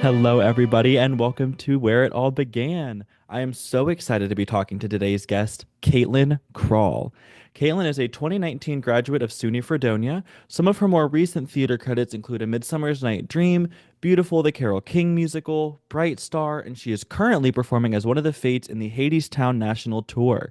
Hello, everybody, and welcome to Where It All Began. I am so excited to be talking to today's guest, Katelyn Crall. Caitlin is a 2019 graduate of SUNY Fredonia. Some of her more recent theater credits include A Midsummer's Night Dream, Beautiful the Carole King musical, Bright Star, and she is currently performing as one of the Fates in the Hadestown National Tour.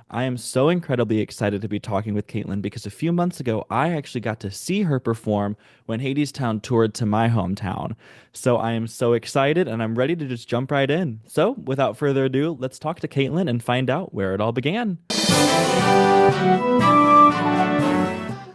I am so incredibly excited to be talking with Caitlin because a few months ago, I actually got to see her perform when Hadestown toured to my hometown. So I am so excited and I'm ready to just jump right in. So without further ado, let's talk to Caitlin and find out where it all began.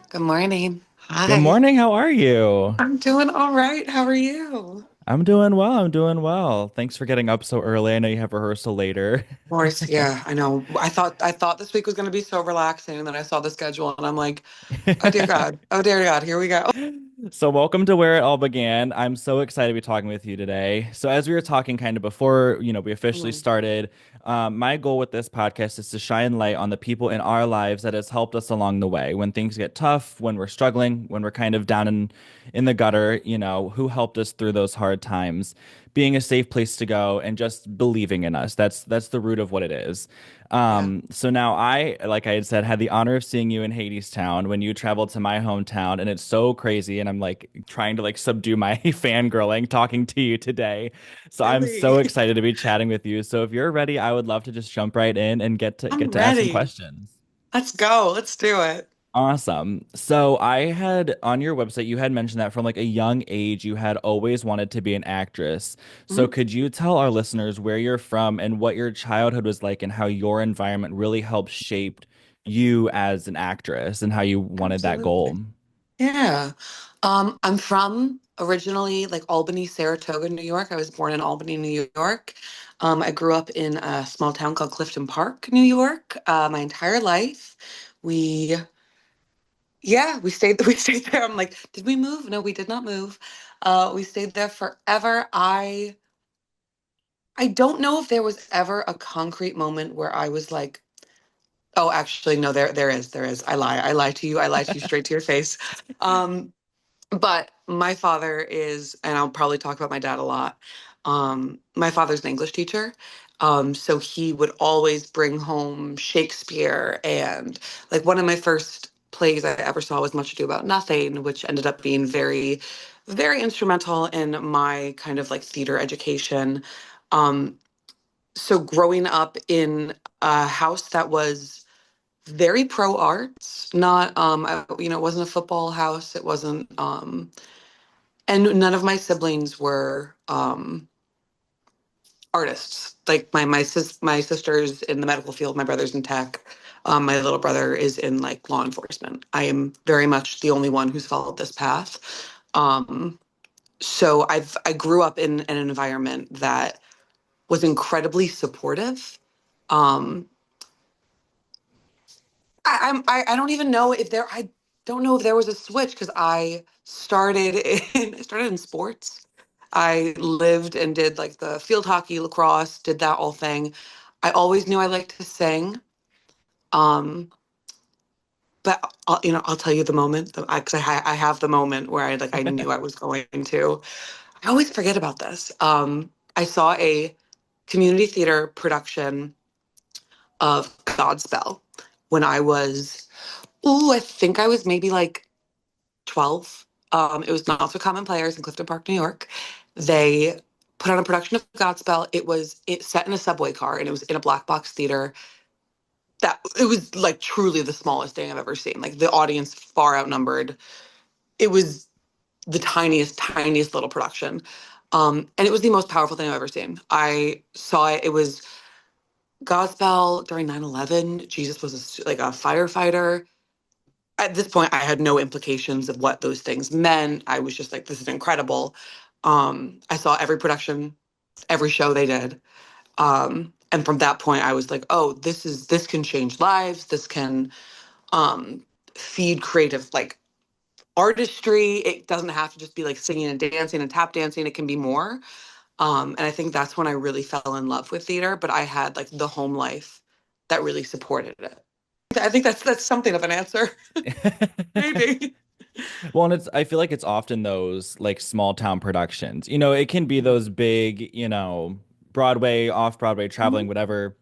Good morning. Good Hi. morning. How are you? I'm doing all right. How are you? I'm doing well. I'm doing well. Thanks for getting up so early. I know you have rehearsal later. Of course, yeah, I know. I thought this week was going to be so relaxing, and then I saw the schedule, and I'm like, oh dear God, oh dear God, here we go. So, welcome to Where It All Began. I'm so excited to be talking with you today. So, as we were talking kind of before, we officially Mhm. started, my goal with this podcast is to shine light on the people in our lives that has helped us along the way. When things get tough, when we're struggling, when we're kind of down in the gutter, who helped us through those hard times, being a safe place to go and just believing in us. That's the root of what it is. Yeah, So now like I had said, had the honor of seeing you in Hadestown when you traveled to my hometown, and it's so crazy. And I'm like trying to like subdue my fangirling talking to you today. So I'm so really. excited to be chatting with you. So if you're ready, I would love to just jump right in and get to I'm get to ask some ready. questions. Let's go. Let's do it. Awesome. So I had on your website, you had mentioned that from like a young age, you had always wanted to be an actress. So Mhm. could you tell our listeners where you're from and what your childhood was like and how your environment really helped shape you as an actress and how you wanted that goal? Absolutely. Yeah. I'm from originally like Albany, Saratoga, New York. I was born in Albany, New York. I grew up in a small town called Clifton Park, New York, my entire life. We Yeah, we stayed we stayed there. I'm like, did we move? No, we did not move. We stayed there forever. I don't know if there was ever a concrete moment where I was like, oh, actually, no, there is. I lie to you. I lie to you straight to your face. Um, but my father is, and I'll probably talk about my dad a lot. My father's an English teacher. So he would always bring home Shakespeare, and like one of my first plays I ever saw was Much Ado About Nothing, which ended up being very, very instrumental in my kind of like theater education. Um, so growing up in a house that was very pro arts, not it wasn't a football house. It wasn't and none of my siblings were artists. Like my sister's in the medical field, my brother's in tech, my little brother is in like law enforcement. I am very much the only one who's followed this path. Um, so I grew up in an environment that was incredibly supportive. Um, I don't even know if there I don't know if there was a switch because I started in sports. I lived and did like the field hockey, lacrosse, did that whole thing. I always knew I liked to sing. Um, but I'll tell you the moment because I have the moment where I knew I was going to. I always forget about this. I saw a community theater production of Godspell when I was, I think I was maybe like 12. It was Not So Common Players in Clifton Park, New York. They put on a production of Godspell. It set in a subway car and it was in a black box theater. That it was like truly the smallest thing I've ever seen. Like the audience far outnumbered. It was the tiniest, tiniest little production. And it was the most powerful thing I've ever seen. I saw it. It was Godspell during 9/11. Jesus was like a firefighter. At this point I had no implications of what those things meant. I was just like, this is incredible. I saw every production, every show they did. And from that point I was like, oh, this can change lives. This can um feed creative like artistry. It doesn't have to just be like singing and dancing and tap dancing. It can be more. And I think that's when I really fell in love with theater, but I had like the home life that really supported it. I think that's something of an answer. Maybe. Well, and I feel like it's often those like small town productions. It can be those big, Broadway, off Broadway, Mhm. traveling, whatever.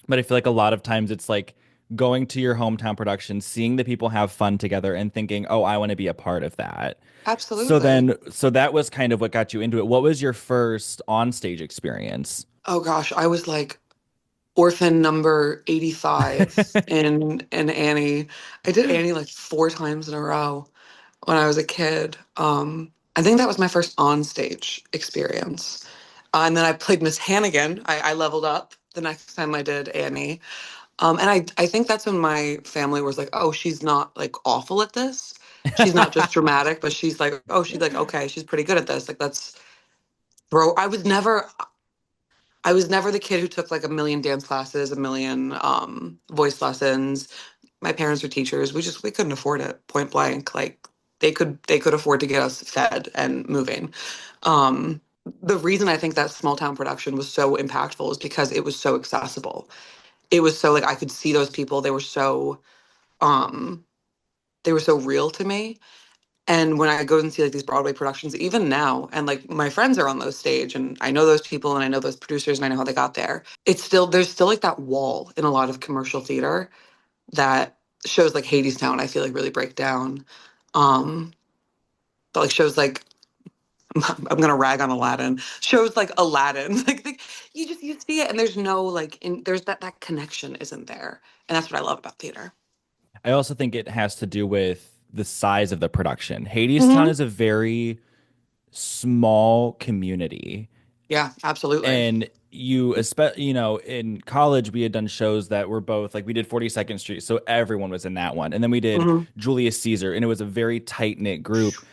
But I feel like a lot of times it's like going to your hometown production, seeing the people have fun together and thinking, "Oh, I want to be a part of that." Absolutely. So that was kind of what got you into it. What was your first onstage experience? Oh gosh, I was like orphan number 85 in Annie. I did Annie like four times in a row when I was a kid. I think that was my first onstage experience. And then I played Miss Hannigan. I leveled up the next time I did Annie. And I think that's when my family was like, oh, she's not like awful at this. She's not just dramatic, but she's like, oh, she's like, okay, she's pretty good at this. Like, let's throw. I was never the kid who took like a million dance classes, a million voice lessons. My parents were teachers. We couldn't afford it, point blank. Like they could afford to get us fed and moving. Um, the reason I think that small town production was so impactful is because it was so accessible. It was so like I could see those people. Um they were so real to me. And when I go and see like these Broadway productions, even now, and like my friends are on those stage, and I know those people, and I know those producers, and I know how they got there. There's still like that wall in a lot of commercial theater that shows like Hadestown, I feel like really break down. Um, but like shows like I'm gonna rag on Aladdin. Shows like Aladdin, you see it, and there's no like there's that connection isn't there, and that's what I love about theater. I also think it has to do with the size of the production. Hadestown Hmm. is a very small community. Yeah, absolutely. And in college we had done shows that were both like we did 42nd Street, so everyone was in that one. And then we did Hmm. Julius Caesar, and it was a very tight-knit group,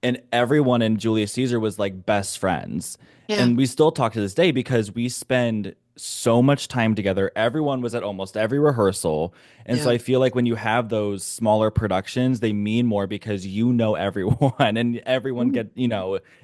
and everyone in Julius Caesar was like best friends. Yeah, And we still talk to this day because we spend so much time together. Everyone was at almost every rehearsal. And so yeah. I feel like when you have those smaller productions, they mean more because you know everyone and everyone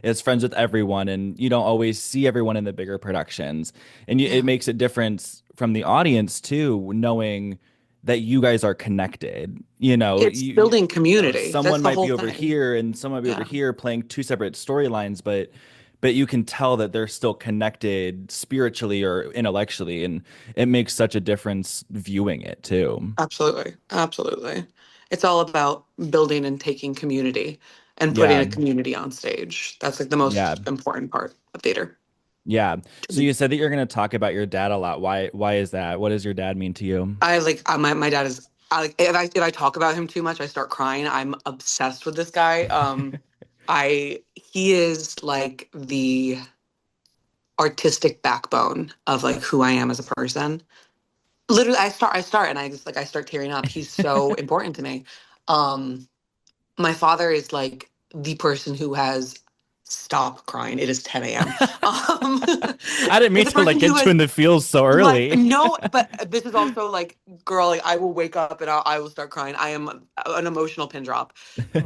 is friends with everyone, and you don't always see everyone in the bigger productions. And it Yeah. makes a difference from the audience too, knowing that you guys are connected. It's building community. That's Someone the might whole be over thing. here and someone might be over Yeah. here playing two separate storylines, but you can tell that they're still connected spiritually or intellectually, and it makes such a difference viewing it too. Absolutely. Absolutely. It's all about building and taking community and putting Yeah. a community on stage. That's like the Yeah. most important part of theater. Yeah. So you said that you're going to talk about your dad a lot. Why is that? What does your dad mean to you? My dad is I like if I talk about him too much, I start crying. I'm obsessed with this guy. I He is like the artistic backbone of like who I am as a person. Literally, I start and I start tearing up. He's so important to me. Um my father is like the person who has stop crying. It is 10 a.m. Um, I didn't mean the to person like who get you has in the feels so like early. no, but this is also like, girl, like I will wake up and I will start crying. I am an emotional pin drop.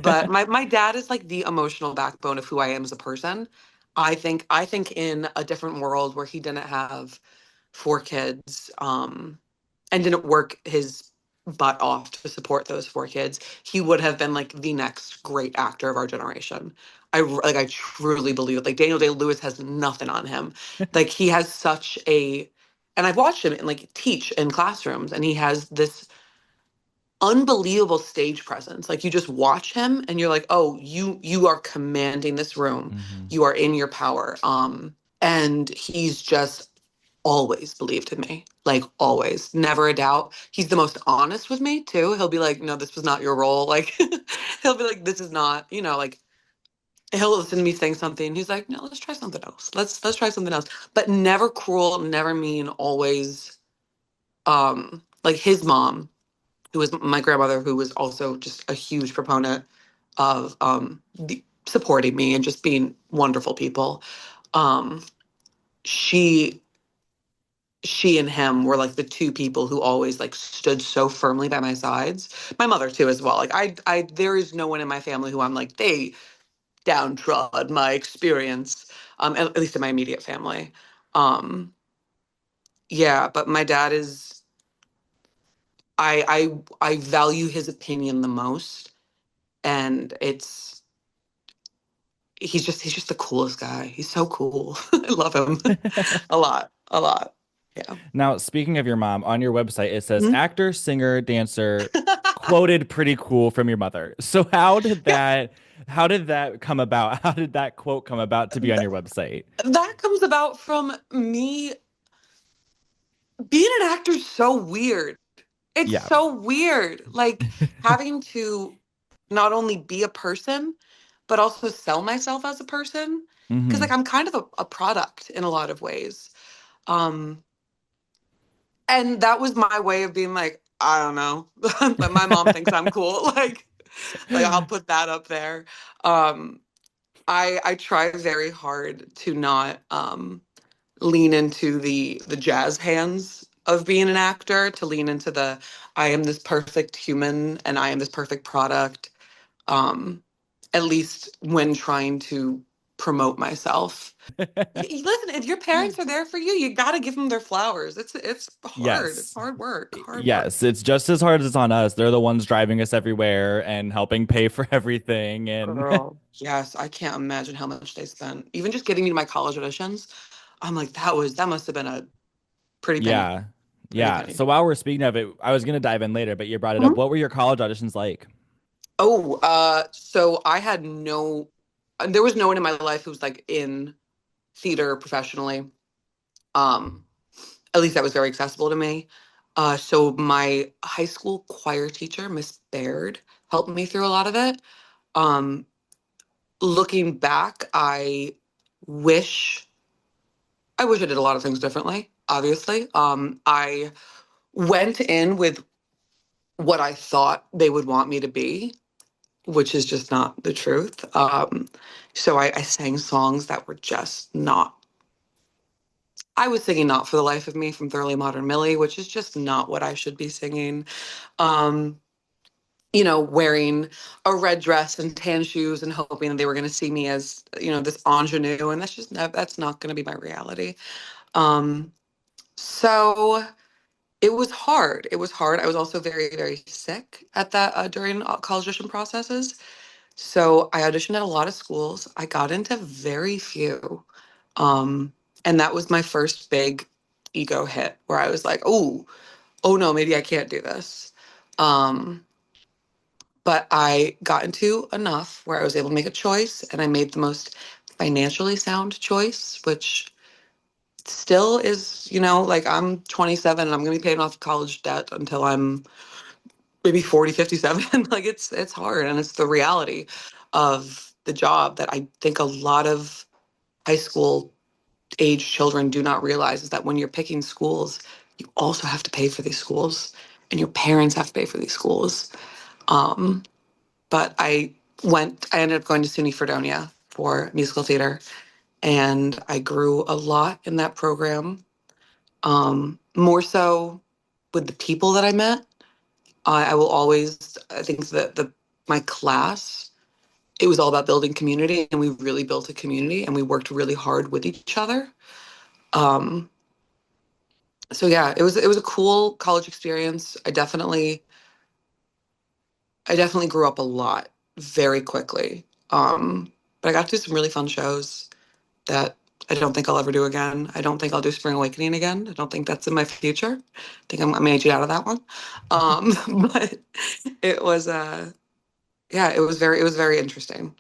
But my dad is like the emotional backbone of who I am as a person. I think in a different world where he didn't have four kids, and didn't work his butt off to support those four kids, he would have been like the next great actor of our generation. I truly believe it. Like Daniel Day-Lewis has nothing on him. Like he has such a, and I've watched him like teach in classrooms, and he has this unbelievable stage presence. Like you just watch him, and you're like, oh, you are commanding this room. Hmm. You are in your power. And he's just always believed in me, like always, never a doubt. He's the most honest with me too. He'll be like, no, this was not your role. Like he'll be like, this is not, like he'll listen to me saying something. He's like, no, let's try something else. Let's try something else. But never cruel, never mean, always like his mom, who was my grandmother, who was also just a huge proponent of supporting me and just being wonderful people. Um she she and him were like the two people who always like stood so firmly by my sides. My mother too as well. Like I there is no one in my family who I'm like they downtrod my experience. At least in my immediate family. Um yeah, but my dad is I value his opinion the most, and he's just the coolest guy. He's so cool. I love him a lot, a lot. Yeah. Now, speaking of your mom, on your website it says Mhm. actor, singer, dancer, quoted pretty cool from your mother. So Yeah, how did that come about? How did that quote come about to be on th- your website? that comes about from me being an actor is so weird. It's Yeah. so weird. Like having to not only be a person, but also sell myself as a person. Because like Hmm. I'm kind of a product in a lot of ways. Um, and that was my way of being like, I don't know. But my mom thinks I'm cool. Like I'll put that up there. Um, I try very hard to not lean into the jazz hands of being an actor, to lean into the I am this perfect human and I am this perfect product. Um, at least when trying to promote myself. Listen, if your parents are there for you, you got to give them their flowers. It's hard. It's Yes. hard work. Hard Yes, work. it's just as hard as it's on us. They're the ones driving us everywhere and helping pay for everything. And Girl. Yes, I can't imagine how much they spent. Even just getting me to my college auditions, I'm like, that must have been a pretty penny. yeah. Pretty Yeah. penny. So while we're speaking of it, I was going to dive in later, but you brought it up. Mhm. What were your college auditions like? Oh, so I had no, there was no one in my life who was like in theater professionally. Um, at least that was very accessible to me. So my high school choir teacher, Miss Baird, helped me through a lot of it. Um, looking back, wish I wish I did a lot of things differently, obviously. I went in with what I thought they would want me to be, which is just not the truth. So I sang songs that were just not. I was singing "Not for the Life of Me" from Thoroughly Modern Millie, which is just not what I should be singing. Um, wearing a red dress and tan shoes and hoping that they were going to see me as, this ingenue, and that's not going to be my reality. Um, so it was hard. It was hard. I was also very, very sick at that during college audition processes. So I auditioned at a lot of schools. I got into very few. Um, and that was my first big ego hit where I was like, oh no, maybe I can't do this. Um, but I got into enough where I was able to make a choice and I made the most financially sound choice, which still is, like I'm 27 and I'm going to be paying off college debt until I'm maybe 40, 57. Like it's hard and it's the reality of the job that I think a lot of high school age children do not realize is that when you're picking schools, you also have to pay for these schools and your parents have to pay for these schools. Um, but I ended up going to SUNY Fredonia for musical theater and I grew a lot in that program. More so with the people that I met. I will always, I think that my class, it was all about building community and we really built a community and we worked really hard with each other. Um, so yeah, it was a cool college experience. I definitely grew up a lot very quickly. But I got to do some really fun shows that I don't think I'll ever do again. I don't think I'll do Spring Awakening again. I don't think that's in my future. I think I'm aging out of that one. But it was yeah, it was very interesting.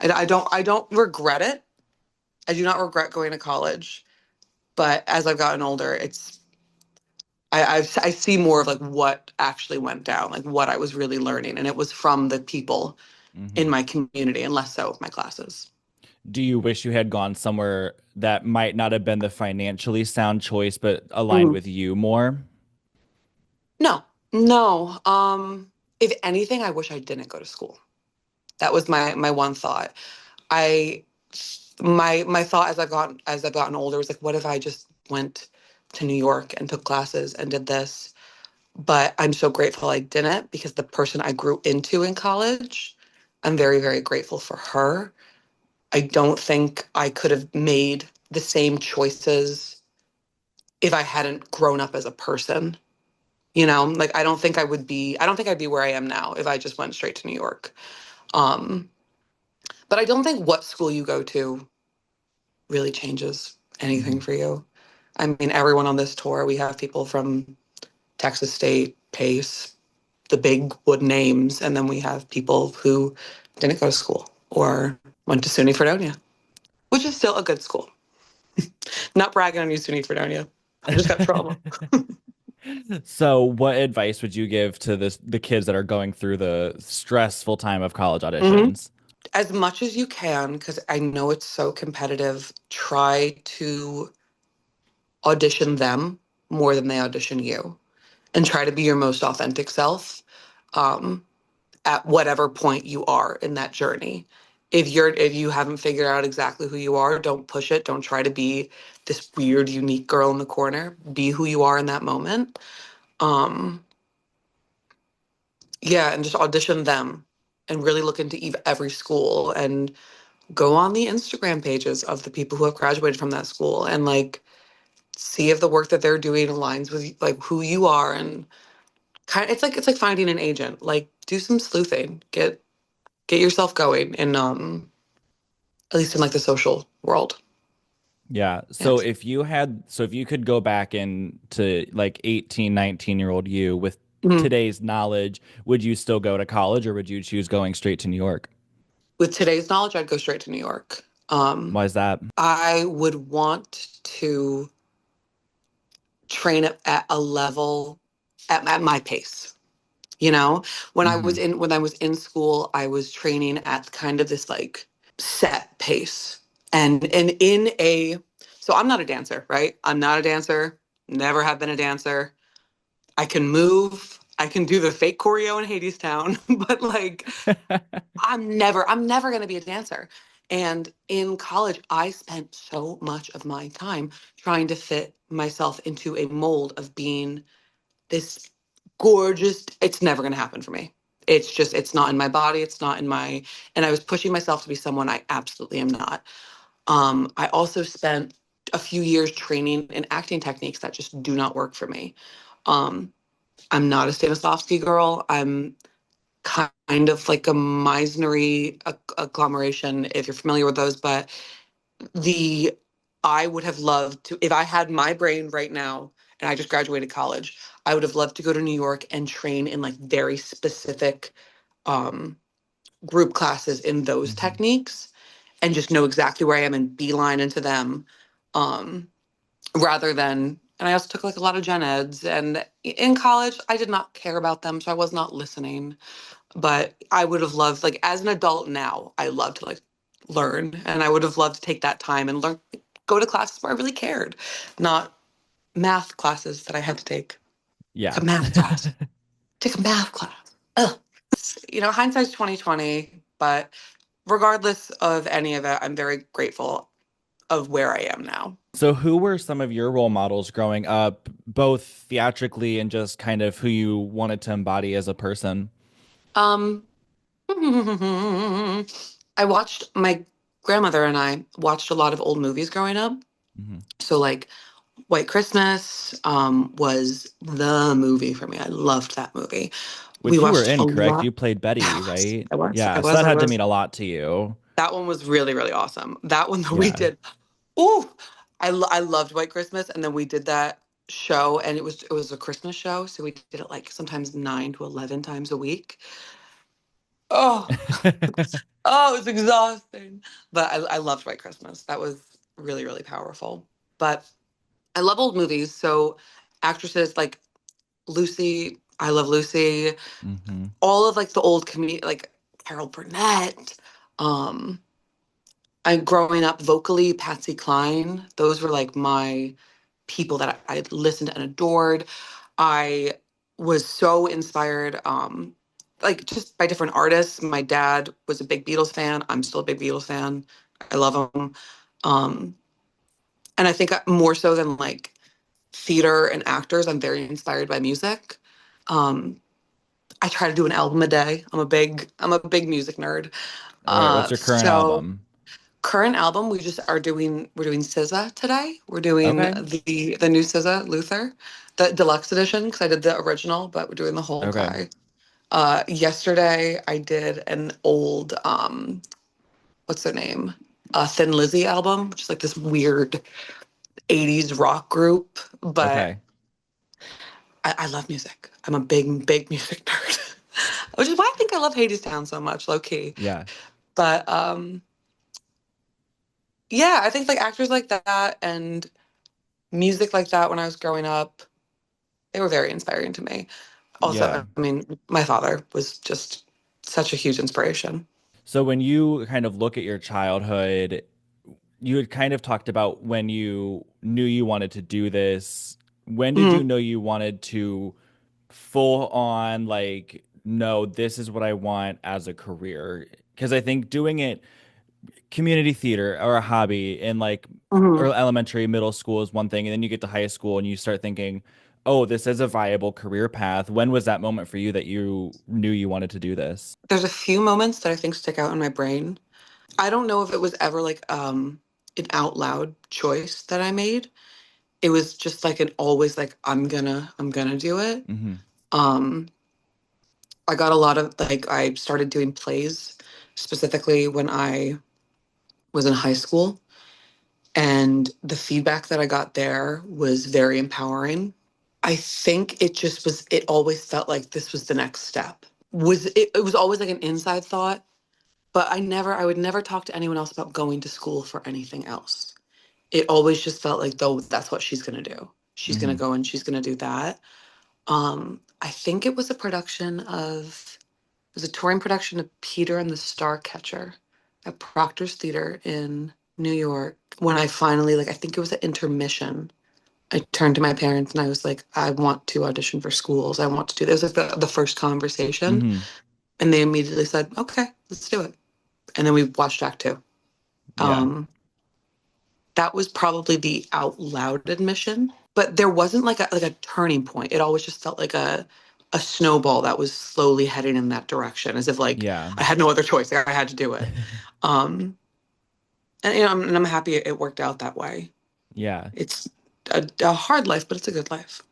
I don't regret it. I do not regret going to college, but as I've gotten older, I see more of like what actually went down, like what I was really learning, and it was from the people in Hmm. my community and less so of my classes. Do you wish you had gone somewhere that might not have been the financially sound choice, but aligned Mhm. with you more? No, no. If anything, I wish I didn't go to school. That was my one thought. I my thought as I've gotten older was like, what if I just went to New York and took classes and did this? But I'm so grateful I didn't because the person I grew into in college, I'm very, very grateful for her. I don't think I could have made the same choices if I hadn't grown up as a person Like I don't think I'd be where I am now if I just went straight to New York. Um, but I don't think what school you go to really changes anything Hmm. for you. I mean, everyone on this tour, we have people from Texas State, Pace, the big wood names, and then we have people who didn't go to school or went to SUNY Fredonia, which is still a good school. Not bragging on you, SUNY Fredonia. I just got trauma. So, what advice would you give to the kids that are going through the stressful time of college Hmm. auditions? As much as you can, because I know it's so competitive, try to audition them more than they audition you, and try to be your most authentic self. Um, at whatever point you are in that journey. If you haven't figured out exactly who you are, don't push it. Don't try to be this weird, unique girl in the corner. Be who you are in that moment. Um, yeah, and just audition them and really look into every school and go on the Instagram pages of the people who have graduated from that school and like see if the work that they're doing aligns with like who you are and it's like finding an agent. Like do some sleuthing. Get yourself going and at least in like the social world. Yeah. Yeah. So if you could go back into like 18, 19-year-old you with Mhm. today's knowledge, would you still go to college or would you choose going straight to New York? With today's knowledge, I'd go straight to New York. Why is that? I would want to train at a level at my pace. You know, Hmm. when I was in school, I was training at kind of this like set pace. And in a so I'm not a dancer, right? I'm not a dancer, never have been a dancer. I can move, I can do the fake choreo in Hadestown, but like I'm never going to be a dancer. And in college, I spent so much of my time trying to fit myself into a mold of being this gorgeous. It's never going to happen for me. It's not in my body. It's not in my, and I was pushing myself to be someone I absolutely am not. I also spent a few years training in acting techniques that just do not work for me. Um, I'm not a Stanislavski girl. I'm kind of like a Meisnery agglomeration, if you're familiar with those. But the I would have loved to, if I had my brain right now and I just graduated college, I would have loved to go to New York and train in like very specific um, group classes in those Hmm. techniques and just know exactly where I am and beeline into them um, rather than. And I also took like a lot of gen eds. And in college, I did not care about them, so I was not listening, but I would have loved like as an adult now, I love to like learn and I would have loved to take that time and learn go to classes where I really cared, not math classes that I had to take. Yeah. Like a math class. Take a math class. Ugh. Hindsight's 2020, but regardless of any of it, I'm very grateful of where I am now. So who were some of your role models growing up, both theatrically and just kind of who you wanted to embody as a person? Um I watched my grandmother and I watched a lot of old movies growing up. Hmm. So like White Christmas was the movie for me. I loved that movie. We Which you were watched a in, correct? lot. You played Betty, I was, right? I was, I Yeah, so was, that I had to was. mean a lot to you. That one was really, really awesome. That one that we Yeah. did. Ooh, I loved White Christmas, and then we did that show, and it was a Christmas show, so we did it like sometimes 9 to 11 times a week. Oh, oh, it was exhausting. But I loved White Christmas. That was really, really powerful. But I love old movies, so actresses like Lucy, I Love Lucy, Hmm. all of like the old comedy, like Carol Burnett. Um, I growing up vocally, Patsy Cline. Those were like my people that I listened and adored. I was so inspired, like just by different artists. My dad was a big Beatles fan. I'm still a big Beatles fan. I love them. Um, and I think more so than like theater and actors, I'm very inspired by music. Um, I try to do an album a day. I'm a big music nerd. All right, what's your current So album? Current album, we're doing SZA today. We're doing Okay. the new SZA Luther, the deluxe edition because I did the original, but we're doing the whole Okay. guy. Yesterday I did an old what's their name? Thin Lizzy album, which is like this weird 80s rock group. But Okay. I love music. I'm a big music nerd. Which is why I think I love Hadestown so much, low key. Yeah. But yeah, I think like actors like that and music like that when I was growing up, they were very inspiring to me. Yeah. Also, I mean, my father was just such a huge inspiration. So when you kind of look at your childhood, you had kind of talked about when you knew you wanted to do this. When did you Mhm. know you wanted to full on like, no, this is what I want as a career? Because I think doing it community theater or a hobby in like Mhm. early elementary, middle school is one thing, and then you get to high school and you start thinking, oh, this is a viable career path. When was that moment for you that you knew you wanted to do this? There's a few moments that I think stick out in my brain. I don't know if it was ever like an out loud choice that I made. It was just like an always like I'm gonna do it. Hmm. Um I got a lot of like I started doing plays specifically when I was in high school, and the feedback that I got there was very empowering. I think it always felt like this was the next step. It was always like an inside thought, but I would never talk to anyone else about going to school for anything else. It always just felt like though that's what she's gonna do. She's gonna Hmm. go and she's gonna do that. I think it was a production of it was a touring production of Peter and the Starcatcher at Proctor's Theater in New York. When I finally like I think it was an intermission. I turned to my parents and I was like, I want to audition for schools. I want to do this. It was like the first conversation. Hmm. And they immediately said, okay, let's do it. And then we watched Act Two. Yeah. Um, that was probably the out loud admission, but there wasn't like a turning point. It always just felt like a snowball that was slowly heading in that direction, as if like Yeah. I had no other choice. Like I had to do it. Um, and I'm happy it worked out that way. Yeah. It's a hard life, but it's a good life.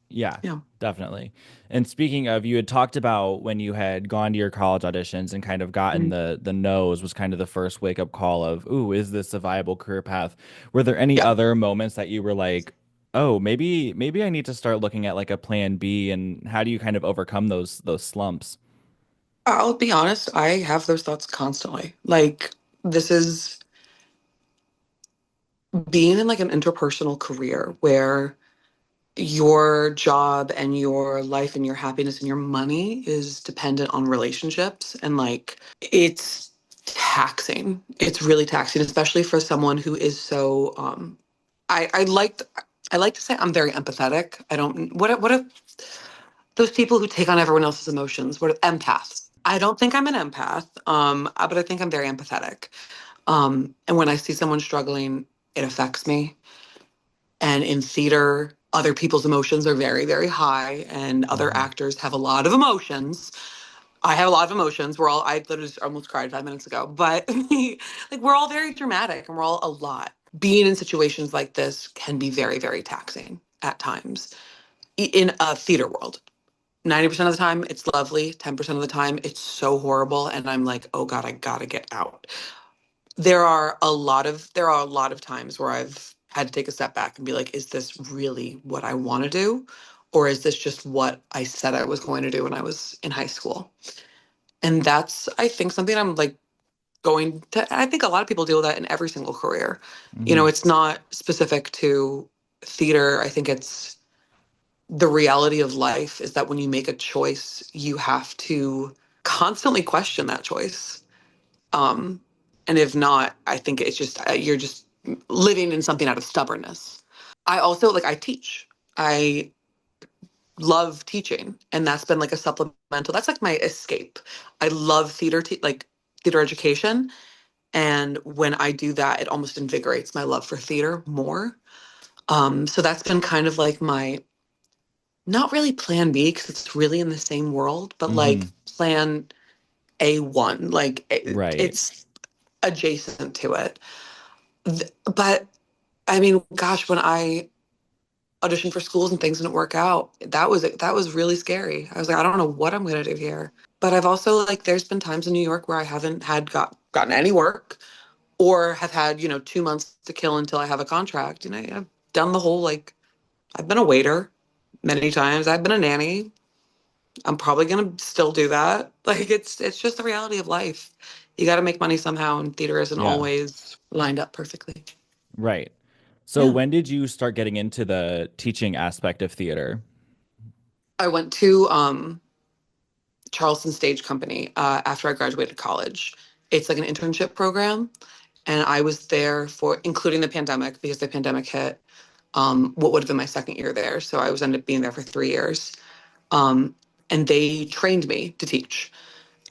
Yeah, Yeah. definitely. And speaking of, you had talked about when you had gone to your college auditions and kind of gotten Mhm. the no's was kind of the first wake up call of, ooh, is this a viable career path? Were there any Yeah. other moments that you were like, oh, maybe I need to start looking at like a plan B, and how do you kind of overcome those slumps? I'll be honest, I have those thoughts constantly. Like, this is being in like an interpersonal career where your job and your life and your happiness and your money is dependent on relationships. And like, it's taxing. It's really taxing, especially for someone who is so, I I like to say I'm very empathetic. I don't, what are those people who take on everyone else's emotions? What are empaths? I don't think I'm an empath, but I think I'm very empathetic. And when I see someone struggling, it affects me. And in theater, other people's emotions are very, very high, and other Hmm. actors have a lot of emotions. I have a lot of emotions. I literally just almost cried 5 minutes ago, but like we're all very dramatic and we're all a lot. Being in situations like this can be very, very taxing at times in a theater world. 90% of the time, it's lovely. 10% of the time, it's so horrible. And I'm like, oh God, I gotta get out. There are a lot of times where I've had to take a step back and be like, is this really what I want to do? Or is this just what I said I was going to do when I was in high school? And that's, I think, something I'm like going to, I think a lot of people deal with that in every single career. Hmm. It's not specific to theater. I think it's the reality of life is that when you make a choice, you have to constantly question that choice. Um, and if not, I think it's just you're just living in something out of stubbornness. I also like I teach. I love teaching, and that's been like a supplemental. That's like my escape. I love like theater education, and when I do that, it almost invigorates my love for theater more. So that's been kind of like my not really plan B because it's really in the same world, but like Hmm. plan A1. Like Right. it's adjacent to it. But I mean, gosh, when I auditioned for schools and things didn't work out, that was really scary. I was like, I don't know what I'm gonna do here. But I've also like there's been times in New York where I haven't gotten any work or have had, 2 months to kill until I have a contract. I've done the whole like I've been a waiter many times. I've been a nanny. I'm probably gonna still do that. Like it's just the reality of life. You got to make money somehow, and theater isn't Yeah, always lined up perfectly. right. So Yeah. when did you start getting into the teaching aspect of theater? I went to Charleston Stage Company after I graduated college. It's like an internship program, and I was there for including the pandemic because the pandemic hit. What would have been my second year there, so I was ended up being there for 3 years. Um, and they trained me to teach.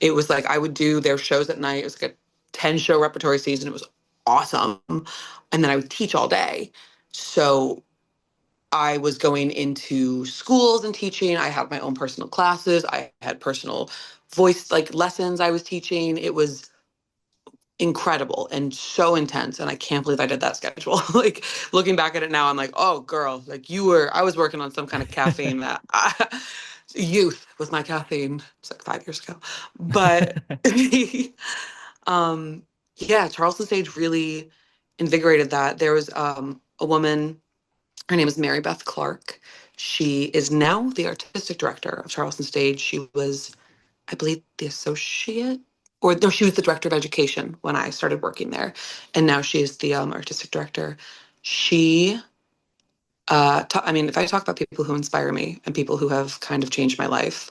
It was like I would do their shows at night. It was like a 10 show repertory season. It was awesome, and then I would teach all day. So I was going into schools and teaching. I had my own personal classes. I had personal voice like lessons I was teaching. It was incredible and so intense. And I can't believe I did that schedule. Like looking back at it now, I'm like, oh girl, like I was working on some kind of caffeine that youth with my caffeine. It's like 5 years ago. But um, yeah, Charleston Stage really invigorated that. There was a woman, her name is Mary Beth Clark. She is now the artistic director of Charleston Stage. She was, I believe, the associate, or no, she was the director of education when I started working there, and now she is the artistic director. She, I mean, if I talk about people who inspire me and people who have kind of changed my life,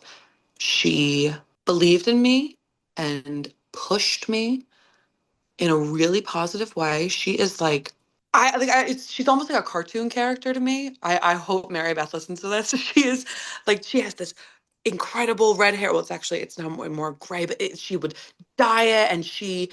she believed in me and pushed me in a really positive way. She is like she's almost like a cartoon character to me. I hope Mary Beth listens to this. She is like she has this incredible red hair. Well, it's now more gray, but she would dye it, and she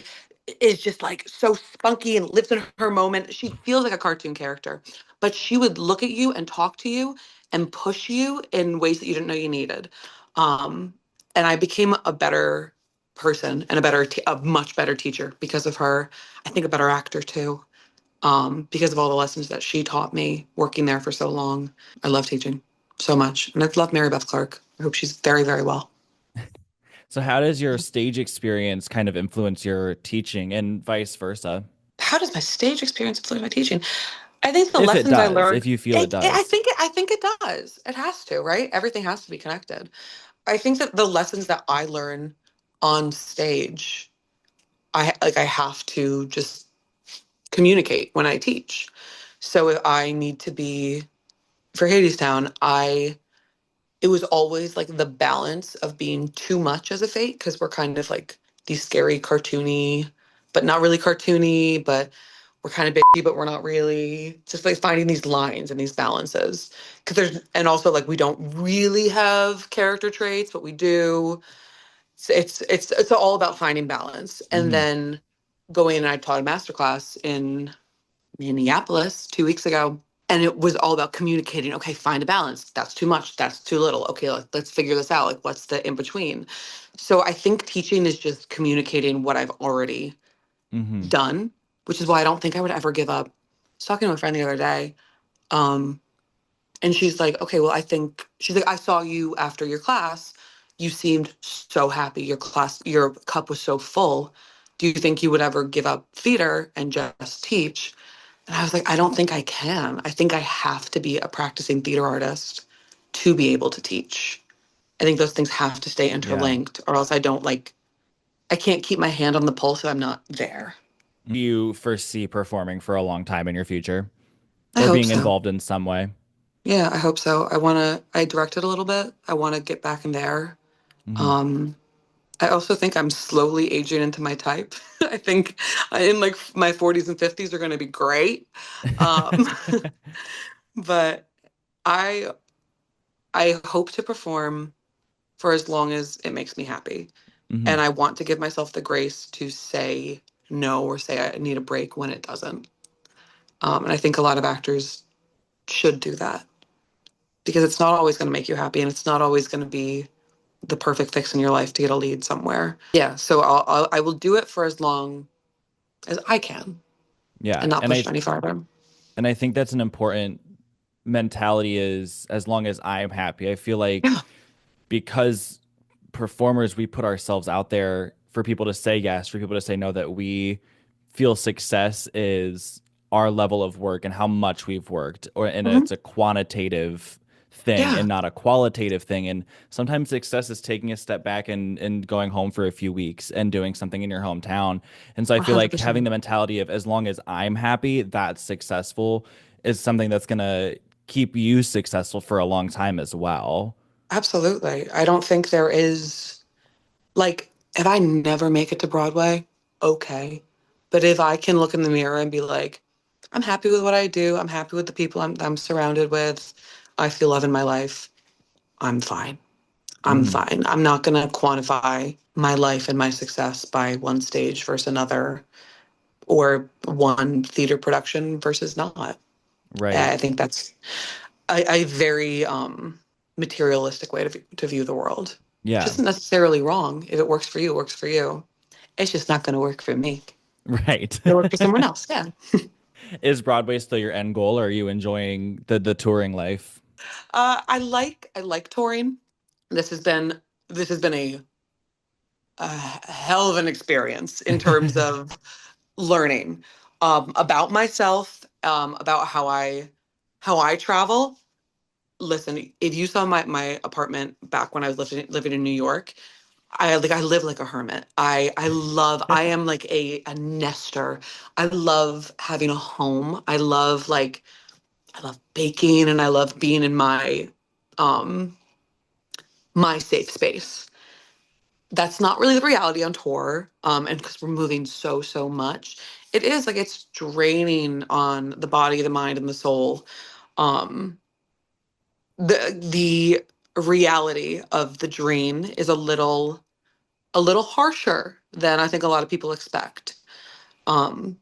is just like so spunky and lives in her moment. She feels like a cartoon character, but she would look at you and talk to you and push you in ways that you didn't know you needed. Um, and I became a better person and a much better teacher because of her. I think a better actor too, because of all the lessons that she taught me working there for so long. I love teaching so much, and I love Mary Beth Clark. I hope she's very, very well. So how does your stage experience kind of influence your teaching and vice versa? How does my stage experience influence my teaching? I think the If it lessons I does, learned. if you feel it does. I think it does. It has to, right? Everything has to be connected. I think that the lessons that I learn on stage, I have to just communicate when I teach. So if I need to be for Hadestown, I it was always like the balance of being too much as a fate because we're kind of like these scary cartoony, but not really cartoony, but we're kind of bitchy, but we're not really. Just like finding these lines and these balances. Because and also like we don't really have character traits, but we do. It's all about finding balance. And Hmm. then going and I taught a masterclass in Minneapolis 2 weeks ago. And it was all about communicating. Okay, find a balance. That's too much. That's too little. Okay, let's figure this out. Like, what's the in between? So I think teaching is just communicating what I've already Hmm. done, which is why I don't think I would ever give up. I was talking to a friend the other day, um, and she's like, okay, well, she's like, I saw you after your class. You seemed so happy. Your cup was so full. Do you think you would ever give up theater and just teach? And I was like, I don't think I can. I think I have to be a practicing theater artist to be able to teach. I think those things have to stay Yeah. interlinked, or else I can't keep my hand on the pulse if I'm not there. Do you foresee performing for a long time in your future I or hope being so. involved in some way? Yeah, I hope so. I directed a little bit. I want to get back in there. Hmm. Um, I also think I'm slowly aging into my type. I think in like my 40s and 50s are going to be great. Um, but I I hope to perform for as long as it makes me happy. Hmm. And I want to give myself the grace to say no or say I need a break when it doesn't. And I think a lot of actors should do that because it's not always going to make you happy and it's not always going to be the perfect fix in your life to get a lead somewhere. Yeah, so I will do it for as long as I can Yeah. and not push it any farther. And I think that's an important mentality is as long as I'm happy. I feel like Yeah. because performers, we put ourselves out there for people to say yes, for people to say no, that we feel success is our level of work and how much we've worked, or and Mhm. it's a quantitative thing Yeah. and not a qualitative thing. And sometimes success is taking a step back and going home for a few weeks and doing something in your hometown. And so I feel like having 100%. the mentality of as long as I'm happy, that's successful is something that's gonna keep you successful for a long time as well. Absolutely. I don't think there is, like, if I never make it to Broadway, okay. But if I can look in the mirror and be like, I'm happy with what I do, I'm happy with the people I'm surrounded with, I feel love in my life, I'm fine. I'm Mhm. fine. I'm not going to quantify my life and my success by one stage versus another or one theater production versus not. Right. I think that's a very materialistic way to view the world, which Yeah. isn't necessarily wrong. If it works for you, it works for you. It's just not going to work for me. Right. It'll work for someone else. Yeah. Is Broadway still your end goal, or are you enjoying the touring life? I like touring. This has been this has been a hell of an experience in terms of learning about myself, about how I travel. Listen, if you saw my apartment back when I was living in New York, I live like a hermit. I am like a nester. I love having a home. I love baking and I love being in um my safe space. That's not really the reality on tour. And because we're moving so much, it is like it's draining on the body, the mind, and the soul. Um, the reality of the dream is a little harsher than I think a lot of people expect. Um,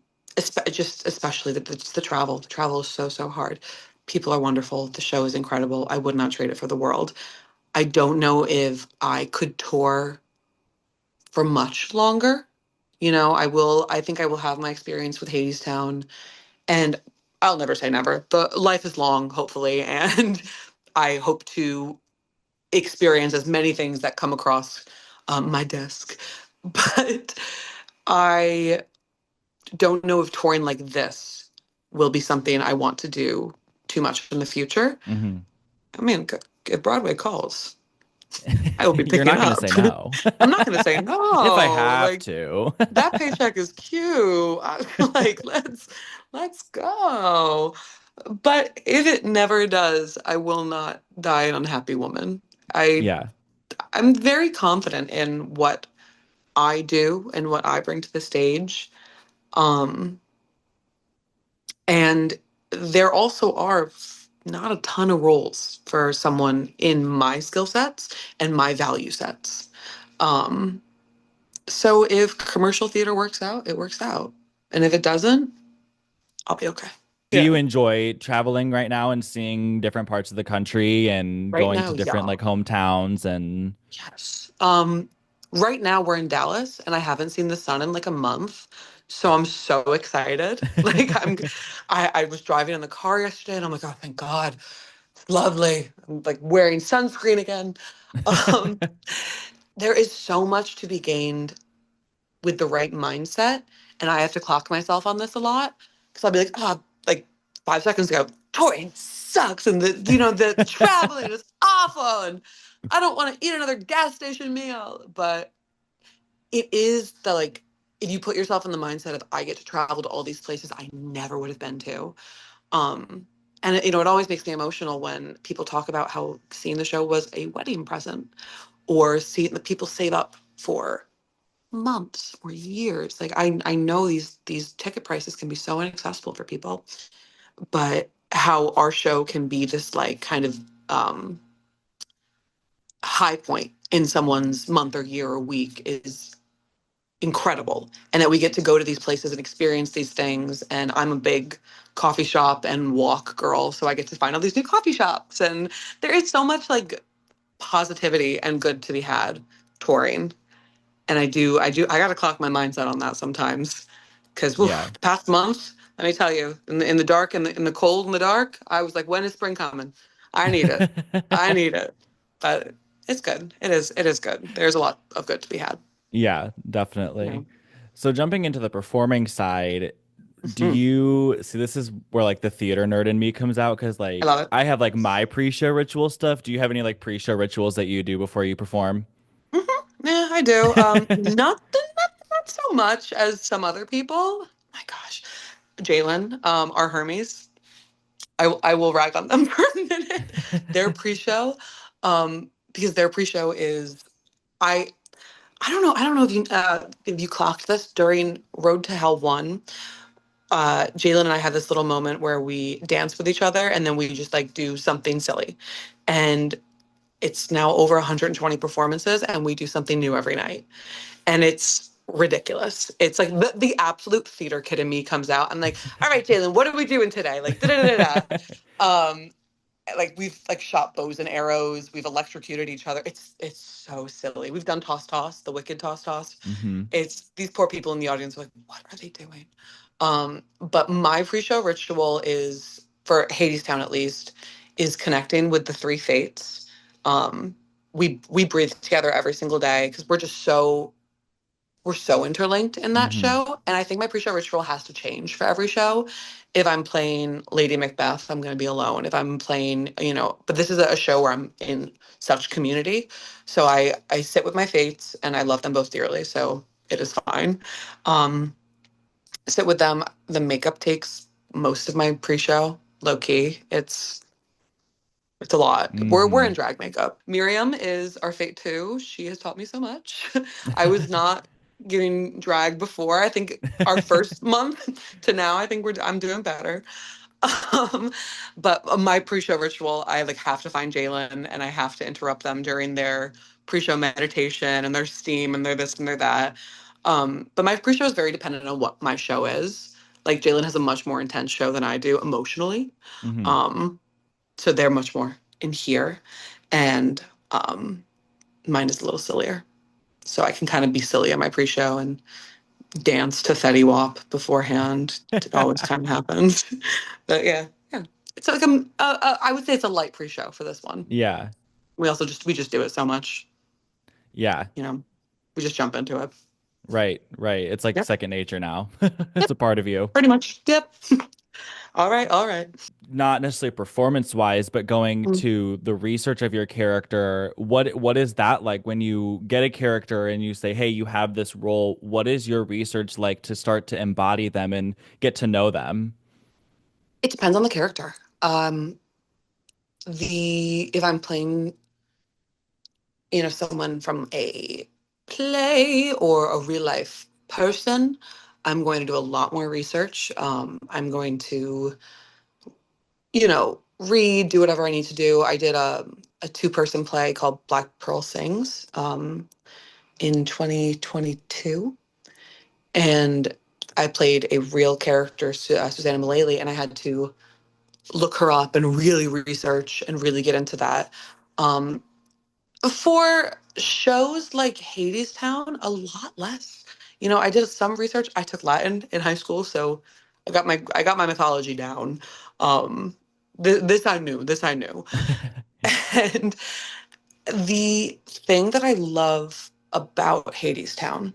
just especially the travel. The travel is so hard. People are wonderful. The show is incredible. I would not trade it for the world. I don't know if I could tour for much longer. I think I will have my experience with Hadestown, and I'll never say never. The life is long, hopefully, and I hope to experience as many things that come across my desk. But I don't know if touring like this will be something I want to do too much in the future. Hmm. I mean, if Broadway calls, I will be You're picking not going to up. say no. I'm not going to say If I no. have Like, to. that paycheck is cute. I feel like let's go. But if it never does, I will not die an unhappy woman. I Yeah. I'm very confident in what I do and what I bring to the stage. Um, and there also are not a ton of roles for someone in my skill sets and my value sets. Um, so if commercial theater works out, it works out. And if it doesn't, I'll be okay. Do Yeah. you enjoy traveling right now and seeing different parts of the country and Right going to now, different yeah. like hometowns and Yes. Right now we're in Dallas and I haven't seen the sun in like a month. So I'm so excited. Like I was driving in the car yesterday and I'm like, oh thank God. It's lovely. I'm like wearing sunscreen again. Um, there is so much to be gained with the right mindset. And I have to clock myself on this a lot. Because I'll be like, oh, like 5 seconds ago, touring sucks. And the traveling is awful. And I don't want to eat another gas station meal. But it is the like, if you put yourself in the mindset of I get to travel to all these places I never would have been to. Um, and it always makes me emotional when people talk about how seeing the show was a wedding present or seeing the people save up for months or years. Like I know these ticket prices can be so inaccessible for people, but how our show can be this like kind of um high point in someone's month or year or week is incredible. And that we get to go to these places and experience these things. And I'm a big coffee shop and walk girl, so I get to find all these new coffee shops. And there is so much like positivity and good to be had touring. And I gotta clock my mindset on that sometimes Because Yeah. the past month, let me tell you, in the dark, in the cold, in the dark, I was like, when is spring coming? I need it. I need it. But it's good. It is good. There's a lot of good to be had. Yeah, You definitely. know. So jumping into the performing side, do Mhm. you see this is where like the theater nerd in me comes out because I like love it. I have like my pre-show ritual stuff. Do you have any like pre-show rituals that you do before you perform? Mhm. Yeah, I do. Not so much as some other people. My gosh, Jalen, our Hermes. I will rag on them for a minute. Their pre-show, because their pre-show is I I don't know if you clocked this during Road to Hell 1. Jalen and I had this little moment where we dance with each other and then we just like do something silly. And it's now over 120 performances and we do something new every night. And it's ridiculous. It's like the absolute theater kid in me comes out. I'm like, all right, Jalen, what are we doing today? Like, da da da da. Um, like we've like shot bows and arrows. We've electrocuted each other. It's so silly. We've done toss, the wicked toss. Hmm. It's these poor people in the audience are like, what are they doing? But my pre-show ritual is for Hadestown at least is connecting with the three fates. Um, we breathe together every single day because we're so interlinked in that Hmm. show. And I think my pre-show ritual has to change for every show. If I'm playing Lady Macbeth, I'm going to be alone. If I'm playing, but this is a show where I'm in such community. So I sit with my fates and I love them both dearly. So it is fine. Um, sit with them. The makeup takes most of my pre-show, low key. It's a lot. We're in Hmm. drag makeup. Miriam is our fate too. She has taught me so much. I was not getting drag before. I think our first month to now, I think I'm doing better. Um, but my pre-show ritual, I like have to find Jalen and I have to interrupt them during their pre-show meditation and their steam and their this and their that. But my pre-show is very dependent on what my show is. Like Jalen has a much more intense show than I do emotionally. Hmm. Um, so they're much more in here, and um, mine is a little sillier. So I can kind of be silly at my pre-show and dance to Fetty Wap beforehand. It always kind of happens. But yeah, yeah. It's like I would say it's a light pre-show for this one. Yeah. We just do it so much, Yeah. you know. We just jump into it. Right. Right. It's like Yep. second nature now. It's Yep. a part of you. Pretty much. Yep. All right. All right. Not necessarily performance wise, but going Mm. to the research of your character, what is that like when you get a character and you say, "Hey, you have this role." What is your research like to start to embody them and get to know them? It depends on the character. The if I'm playing someone from a play or a real life person, I'm going to do a lot more research. I'm going to, read, do whatever I need to do. I did a two-person play called Black Pearl Sings in 2022. And I played a real character, Susanna Mullally, and I had to look her up and really research and really get into that. Um, For shows like Hadestown, a lot less. I did some research. I took Latin in high school, so I got my mythology down. Um, this I knew. This I knew. And the thing that I love about Hadestown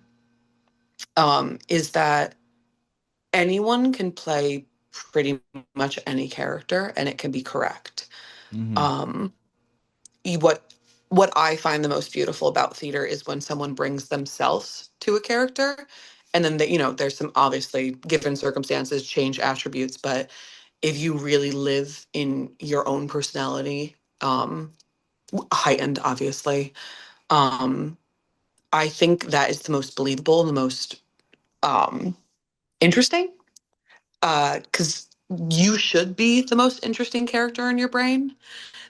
is that anyone can play pretty much any character, and it can be correct. Hmm. Um, what I find the most beautiful about theater is when someone brings themselves to a character, and then there's some obviously given circumstances change attributes, but if you really live in your own personality, heightened obviously, um, I think that is the most believable and the most um, interesting, because you should be the most interesting character in your brain.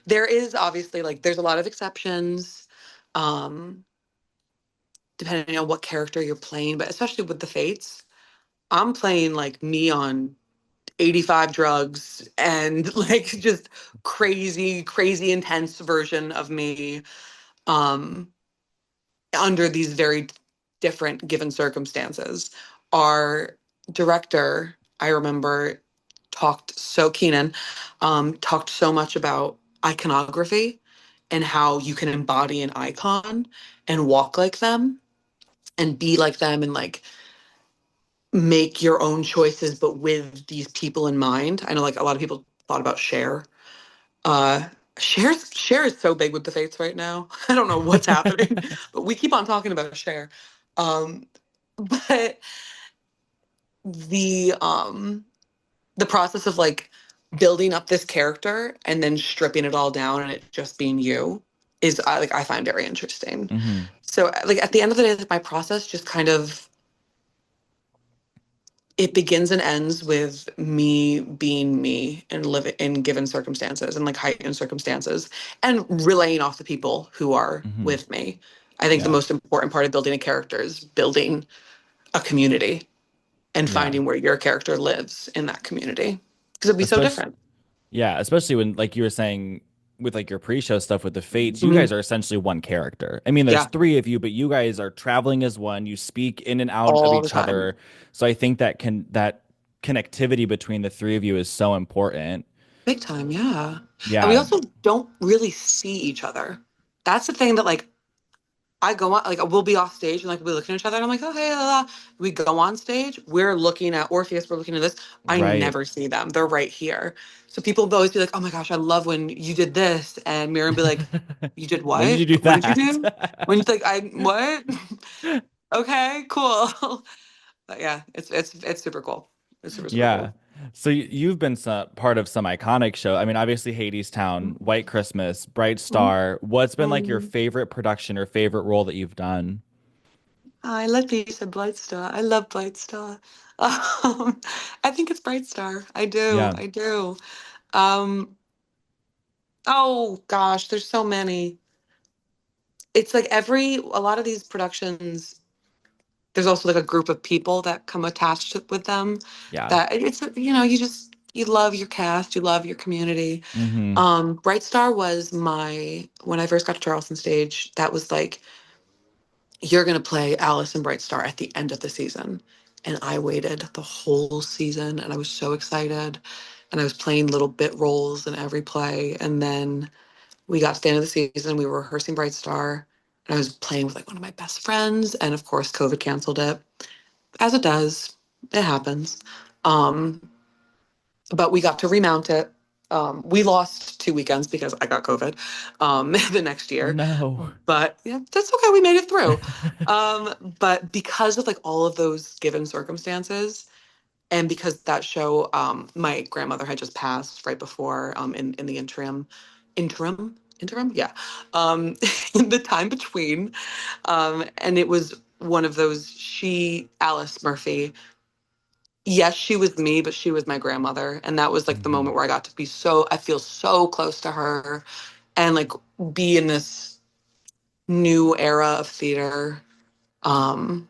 There is obviously like there's a lot of exceptions. Um, Depending on what character you're playing, but especially with the Fates, I'm playing like me on 85 drugs and like just crazy, crazy intense version of me um under these very different given circumstances. Are director, I remember, Keenan, talked so much about iconography and how you can embody an icon and walk like them and be like them and like make your own choices, but with these people in mind. I know like a lot of people thought about Cher. Uh, Cher is so big with the Fates right now. I don't know what's happening, but we keep on talking about Cher. Um, but the um the process of like building up this character and then stripping it all down and it just being you is like I find very interesting. Hmm. So like at the end of the day, like, my process just kind of it begins and ends with me being me and living in given circumstances and like heightened circumstances and relaying off the people who are Hmm. with me. I think the Yeah. most important part of building a character is building a community and Yeah. finding where your character lives in that community because it'd be so Especially, different. yeah, especially when, like you were saying, with like your pre-show stuff with the Fates, you Mhm. guys are essentially one character. I mean, there's Yeah, three of you, but you guys are traveling as one. You speak in and out of all the each time. other. So I think that connectivity between the three of you is so important. Big time, yeah. And we Yeah. also don't really see each other. That's the thing that like I go on like we'll be off stage and like we'll be looking at each other and I'm like, oh hey, la, la. We go on stage, we're looking at Orpheus, we're looking at this. I Right. never see them. They're right here. So people will always be like, oh my gosh, I love when you did this. And Miriam be like, you did When did you what? do What did you that? do? When you like I what? Okay, cool. But yeah, it's super cool. It's super, super Yeah. cool. So you've been part of some iconic show. I mean, obviously Hadestown, White Christmas, Bright Star. What's been like your Mhm. favorite production or favorite role that you've done? I like that you said Bright Star. I love Bright Star. I think it's Bright Star. I do. Yeah. I do. Um, oh gosh, there's so many. It's like a lot of these productions, there's also like a group of people that come attached with them Yeah. that it's, you love your cast, you love your community. Hmm. Bright Star was when I first got to Charleston stage, that was like, you're going to play Alice in Bright Star at the end of the season. And I waited the whole season and I was so excited. And I was playing little bit roles in every play. And then we got to the end of the season. We were rehearsing Bright Star. And I was playing with like one of my best friends. And of course, COVID canceled it, as it does. It happens. Um, but we got to remount it. We lost 2 weekends because I got COVID the next Oh year. no. But yeah, that's okay. We made it through. But because of like all of those given circumstances, and because that show, my grandmother had just passed right before, in the interim, yeah, in the time between, and it was one of those. Alice Murphy, yes, she was me, but she was my grandmother. And that was like the Hmm. moment where I feel so close to her and like be in this new era of theater. Um,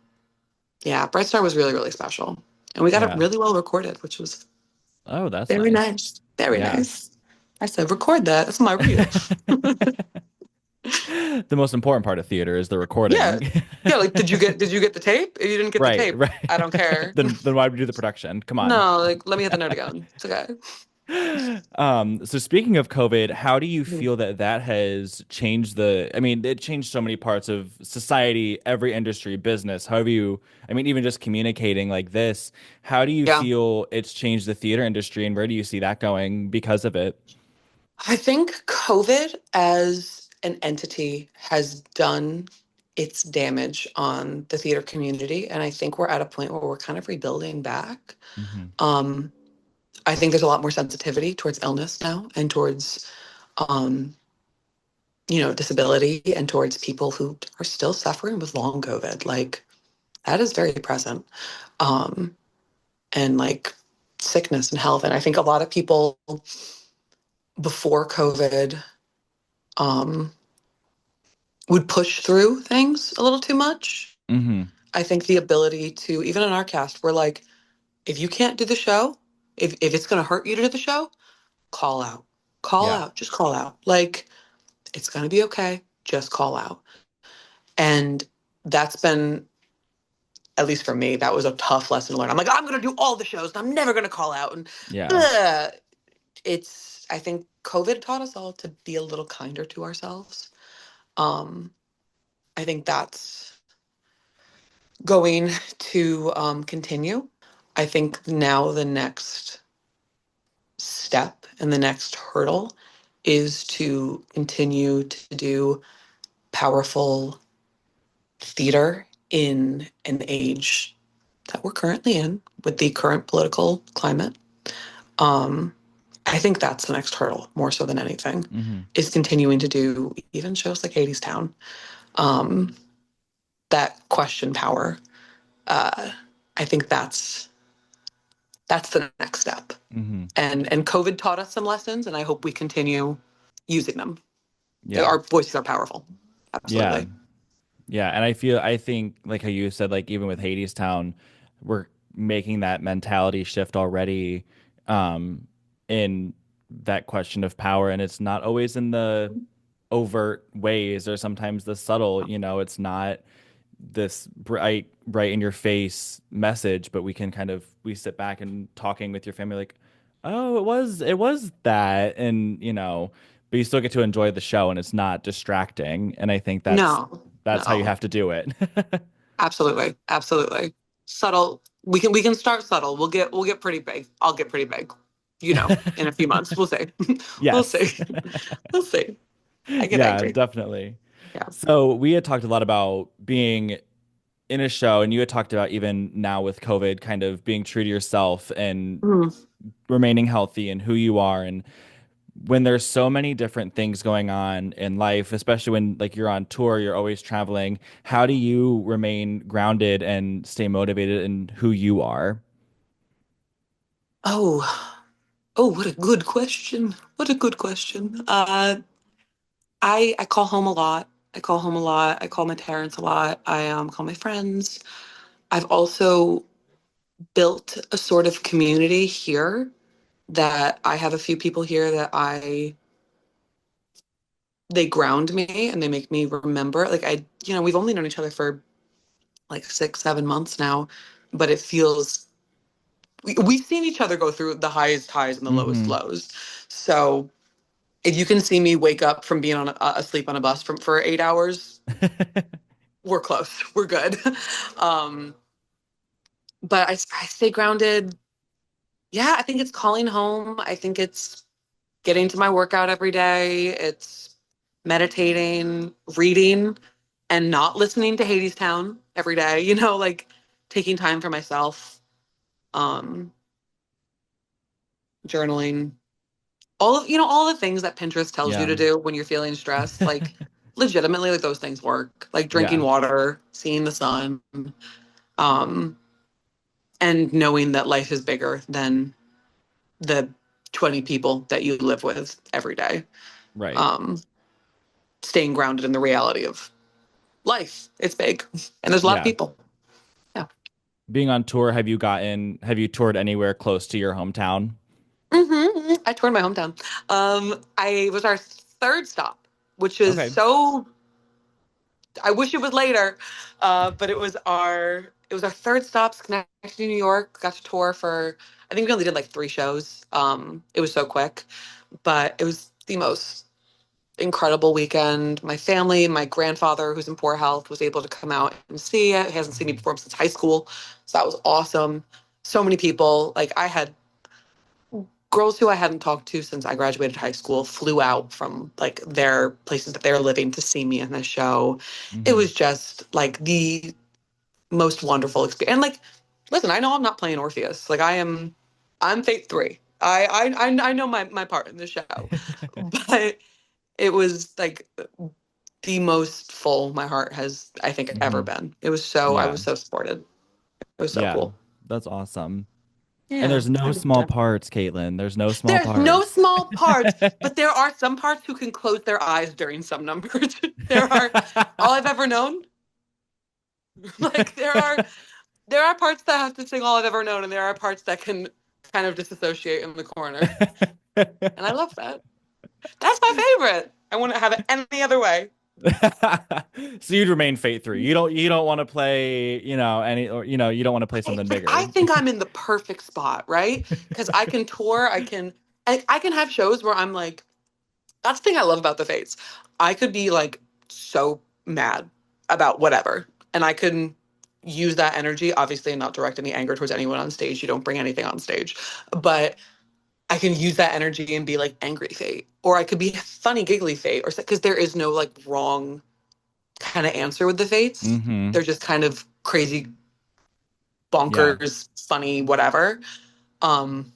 yeah, Bright Star was really, really special. And we got it Yeah. really well recorded, which was Oh, that's very nice. nice. Very Yeah. nice. I said, record that. That's my reel. The most important part of theater is the Yeah. recording. Yeah, like did you get the tape? If you didn't get the Right, tape, right. I don't care. Then why would we do the production? Come on. No, like let me hit the note again. It's okay. So speaking of COVID, how do you Mhm. feel that has changed I mean, it changed so many parts of society, every industry, business, however I mean, even just communicating like this, how do you Yeah. feel it's changed the theater industry and where do you see that going because of it? I think COVID as an entity has done its damage on the theater community. And I think we're at a point where we're kind of rebuilding back. Hmm. Um, I think there's a lot more sensitivity towards illness now and towards, um, disability and towards people who are still suffering with long COVID. Like that is very present. Um, and like sickness and health. And I think a lot of people before COVID, um, would push through things a little too much. Hmm. I think the ability to, even in our cast, we're like, if you can't do the show, if it's going to hurt you to do the show, call out. Call Yeah. out. Just call out. Like, it's going to be okay. Just call out. And that's been at least for me, that was a tough lesson to learn. I'm like, I'm going to do all the shows and I'm never going to call out. And Yeah. ugh, I think COVID taught us all to be a little kinder to ourselves. Um, I think that's going to continue. I think now the next step and the next hurdle is to continue to do powerful theater in an age that we're currently in with the current political climate. Um, I think that's the next hurdle more so than anything Hmm. is continuing to do even shows like Hadestown um, that question power. Uh, I think that's the next step. Hmm. And COVID taught us some lessons, and I hope we continue using them. Yeah. Our voices are powerful. Yeah. Absolutely. Yeah. And I think, like how you said, like even with Hadestown, we're making that mentality shift already, um, in that question of power. And it's not always in the overt ways or sometimes the subtle, it's not this bright in your face message, but we sit back and talking with your family like, oh, it was that, and but you still get to enjoy the show and it's not distracting. And I think that's No, that's how you no, have to do it. absolutely, absolutely. Subtle. We can start subtle. We'll get pretty big. I'll get pretty big. In a few months. We'll see. We'll Yes. see. We'll see. I get Yeah, angry. definitely. Yeah. So we had talked a lot about being in a show, and you had talked about even now with COVID, kind of being true to yourself and Mm. remaining healthy and who you are. And when there's so many different things going on in life, especially when like you're on tour, you're always traveling, how do you remain grounded and stay motivated in who you are? Oh, oh, what a good question. What a good question. I call home a lot. I call home a lot. I call my parents a lot. I call my friends. I've also built a sort of community here that I have a few people here that they ground me and they make me remember. Like we've only known each other for like 6, 7 months now, but it feels we've seen each other go through the highest highs and the lowest Hmm. lows. So if you can see me wake up from being asleep on a bus for 8 hours, we're close. We're good. um, but I stay grounded. Yeah, I think it's calling home. I think it's getting to my workout every day. It's meditating, reading, and not listening to Hadestown every day. Like taking time for myself, um, journaling, all the things that Pinterest tells you Yeah. to do when you're feeling stressed. Like legitimately, like those things work. Like drinking Yeah. water, seeing the sun, um, and knowing that life is bigger than the 20 people that you live with every day. Right. Um, Staying grounded in the reality of life. It's big, and there's a lot of Yeah. people. Yeah. Being on tour, have you toured anywhere close to your hometown? I toured my hometown. I was our third stop, which is Okay. so. I wish it was later, but it was our third stop, Schenectady, New York. Got to tour for. I think we only did like 3 shows. It was so quick, but it was the most incredible weekend. My family, my grandfather, who's in poor health, was able to come out and see it. He hasn't seen me perform since high school, so that was awesome. So many people. Like I had girls who I hadn't talked to since I graduated high school flew out from like their places that they were living to see me in the show. It Hmm. was just like the most wonderful experience. And like, listen, I know I'm not playing Orpheus. Like I'm Fate 3. I know my part in the show, but it was like the most full my heart has I think ever Hmm. been. I Yeah. was so supported. It was so Yeah. cool. That's awesome. And Yeah. there's no small parts, Caitlin. There's no small There's no parts. small parts, but there are some parts who can close their eyes during some numbers. There are all I've ever known. Like there are parts that have to sing all I've ever known, and there are parts that can kind of disassociate in the corner. And I love that. That's my favorite. I wouldn't have it any other way. So you'd remain Fate 3. You don't want to play, any or you don't want to play something I bigger. think I'm in the perfect spot, right? Because I can tour, I can have shows where I'm like, that's the thing I love about the Fates. I could be like so mad about whatever, and I can use that energy, obviously, and not direct any anger towards anyone on stage. You don't bring anything on stage, but I can use that energy and be like angry Fate, or I could be funny, giggly Fate, or because there is no like wrong kind of answer with the Fates. Hmm. They're just kind of crazy, Yeah. bonkers, funny, whatever. Um,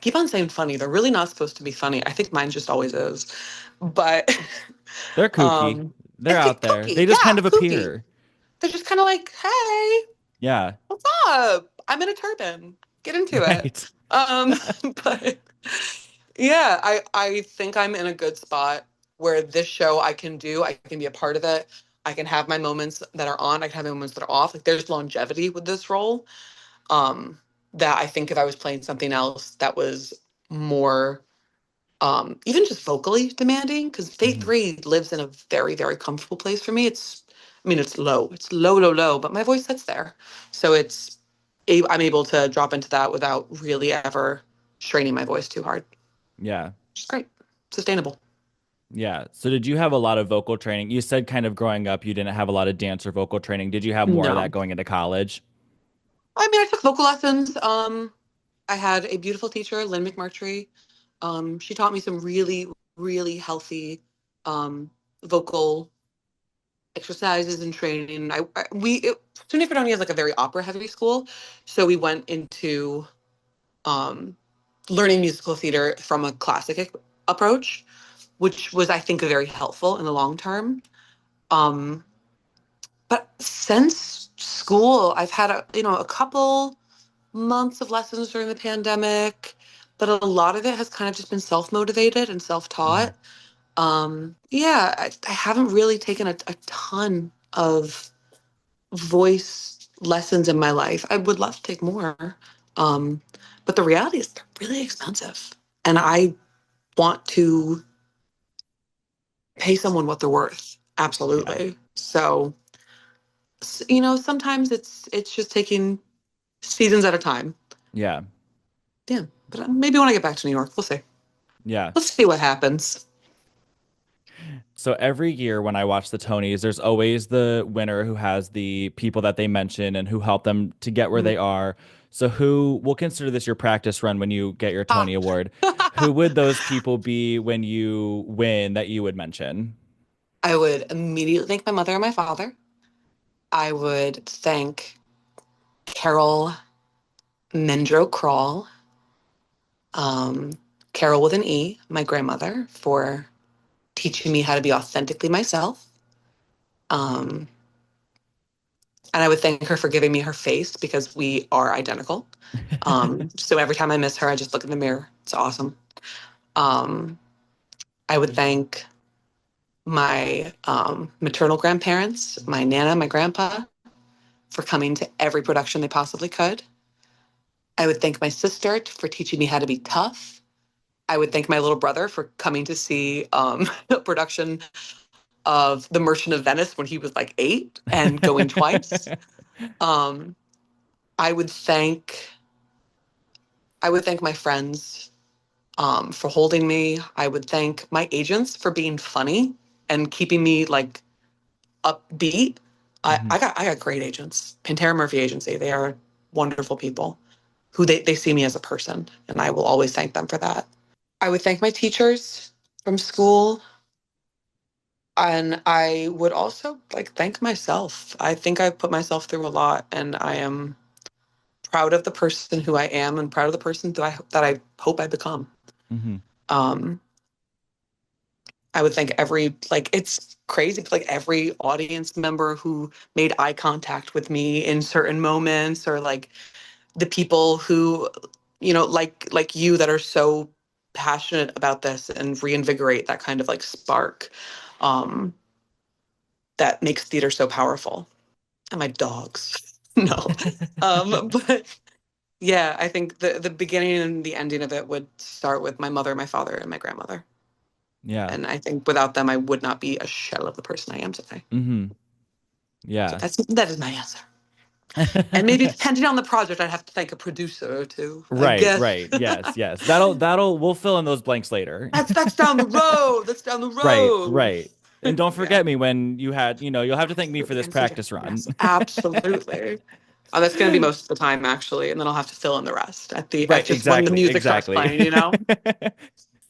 keep on saying funny. They're really not supposed to be funny. I think mine just always is. But They're kooky. They're it's out there. They kooky. just kind Yeah, of kooky. appear. They're just kind of like, hey, Yeah. what's up? I'm in a turban. Get into it. Right. Um, but yeah, I think I'm in a good spot where this show I can be a part of it. I can have my moments that are on, I can have my moments that are off. Like there's longevity with this role. Um, that I think if I was playing something else that was more even just vocally demanding, because Fate Hmm. 3 lives in a very, very comfortable place for me. I mean, it's low. It's low, low, low, but my voice sits there. So I'm able to drop into that without really ever straining my voice too hard. Yeah. Which is great. Sustainable. Yeah. So did you have a lot of vocal training? You said kind of growing up you didn't have a lot of dance or vocal training. Did you have more of that No. going into college? I mean, I took vocal lessons. I had a beautiful teacher, Lynn McMurtry. She taught me some really, really healthy vocal exercises and training. SUNY Fredonia is like a very opera heavy school, so we went into um, learning musical theater from a classic approach, which was I think very helpful in the long term. Um, but since school, I've had a couple months of lessons during the pandemic, but a lot of it has kind of just been self motivated and self Mhm. taught. Yeah, I haven't really taken a ton of voice lessons in my life. I would love to take more. Um, but the reality is they're really expensive. And I want to pay someone what they're worth. Yeah. Absolutely. So, sometimes it's just taking seasons at a time. Yeah. Yeah. But maybe when I get back to New York, we'll see. Yeah. Let's see what happens. So every year when I watch the Tonys, there's always the winner who has the people that they mention and who help them to get where they are. So who we'll consider this your practice run when you get your Ah. Tony Award. Who would those people be when you win that you would mention? I would immediately thank my mother and my father. I would thank Carol Mendro Crall, um, Carol with an E, my grandmother, for teaching me how to be authentically myself. Um, and I would thank her for giving me her face because we are identical. So every time I miss her, I just look in the mirror. It's awesome. Um, I would thank my maternal grandparents, my nana, my grandpa, for coming to every production they possibly could. I would thank my sister for teaching me how to be tough. I would thank my little brother for coming to see a production of The Merchant of Venice when he was like 8 and going twice. Um, I would thank I would thank my friends for holding me. I would thank my agents for being funny and keeping me like upbeat. Hmm. I got great agents. Pantera Murphy Agency. They are wonderful people who they see me as a person, and I will always thank them for that. I would thank my teachers from school, and I would also like thank myself. I think I've put myself through a lot, and I am proud of the person who I am and proud of the person that I hope I become. Hmm. Um, I would thank every like it's crazy, but like every audience member who made eye contact with me in certain moments, or like the people who, like you that are so passionate about this and reinvigorate that kind of like spark um, that makes theater so powerful. And my dogs, no, but yeah, I think the beginning and the ending of it would start with my mother, my father, and my grandmother. Yeah. And I think without them, I would not be a shell of the person I am today. Mm-hmm. So Yeah. that is my answer. And maybe depending on the project, I'd have to thank a producer or two, I Right, guess. right. Yes, yes. That'll we'll fill in those blanks later. That's down the road. That's down the Right, road. right. And don't Yeah. forget me when you had, you'll have to thank me for Absolutely. this I'm so practice run. yes, absolutely. That's going to be most of the time, actually, and then I'll have to fill in the rest at Right, just when the exactly, music starts exactly. playing. You know.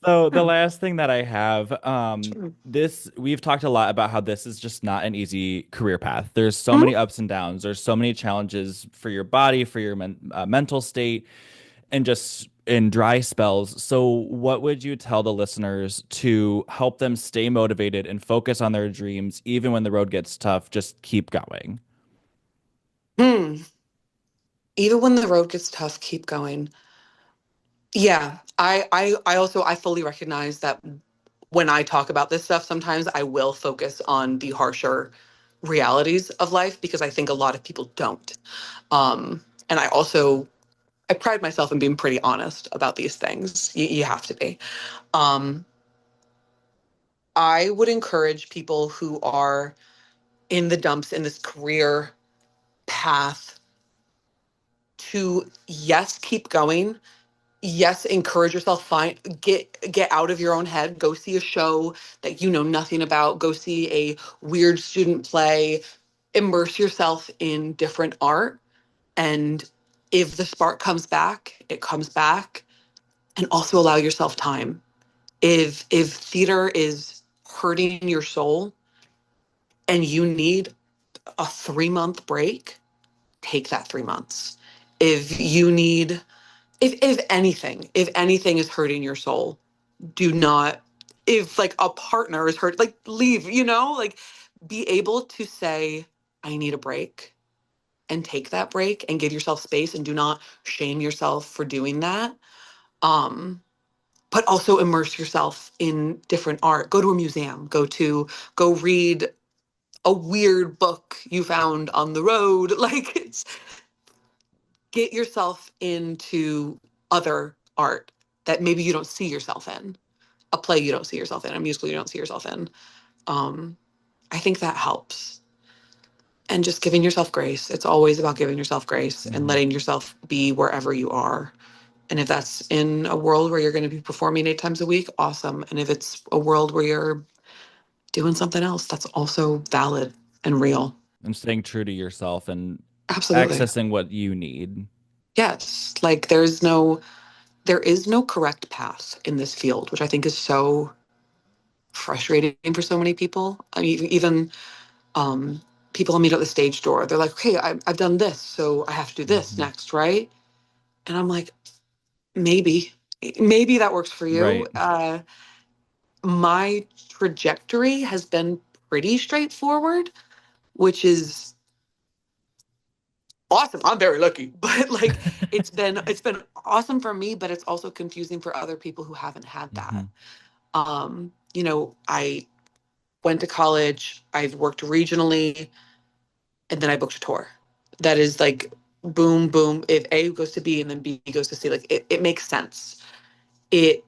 So the Yeah. last thing that I have, Sure. this we've talked a lot about how this is just not an easy career path. There's so Mhm. many ups and downs. There's so many challenges for your body, for your mental state, and just in dry spells. So what would you tell the listeners to help them stay motivated and focus on their dreams, even when the road gets tough? Just keep going. Hmm. Even when the road gets tough, keep going. Yeah, I also I fully recognize that when I talk about this stuff, sometimes I will focus on the harsher realities of life because I think a lot of people don't. And I pride myself in being pretty honest about these things. You have to be. Um, I would encourage people who are in the dumps in this career path to yes, keep going. Yes, encourage yourself. Find get out of your own head. Go see a show that you know nothing about. Go see a weird student play. Immerse yourself in different art. And if the spark comes back, it comes back. And also allow yourself time. If theater is hurting your soul and you need a 3 month break, take that 3 months. If you need if anything is hurting your soul, do not if like a partner is hurt, like leave, like be able to say, I need a break and take that break and give yourself space and do not shame yourself for doing that. Um, but also immerse yourself in different art. Go to a museum, go read a weird book you found on the road. Like get yourself into other art that maybe you don't see yourself in, a play you don't see yourself in, a musical you don't see yourself in. Um, I think that helps. And just giving yourself grace. It's always about giving yourself grace and Mhm. letting yourself be wherever you are. And if that's in a world where you're going to be performing 8 times a week, awesome. And if it's a world where you're doing something else, that's also valid and real. And staying true to yourself and Absolutely. accessing what you need. Yes. Like there is no correct path in this field, which I think is so frustrating for so many people. I mean, even um, people I meet at the stage door, they're like, okay, I've done this, so I have to do this Mhm. next, right? And I'm like, maybe, maybe that works for you. Right. My trajectory has been pretty straightforward, which is awesome. I'm very lucky, but like it's been awesome for me, but it's also confusing for other people who haven't had that. Mhm. I went to college, I've worked regionally, and then I booked a tour. That is like boom, boom. If A goes to B and then B goes to C, like it makes sense. It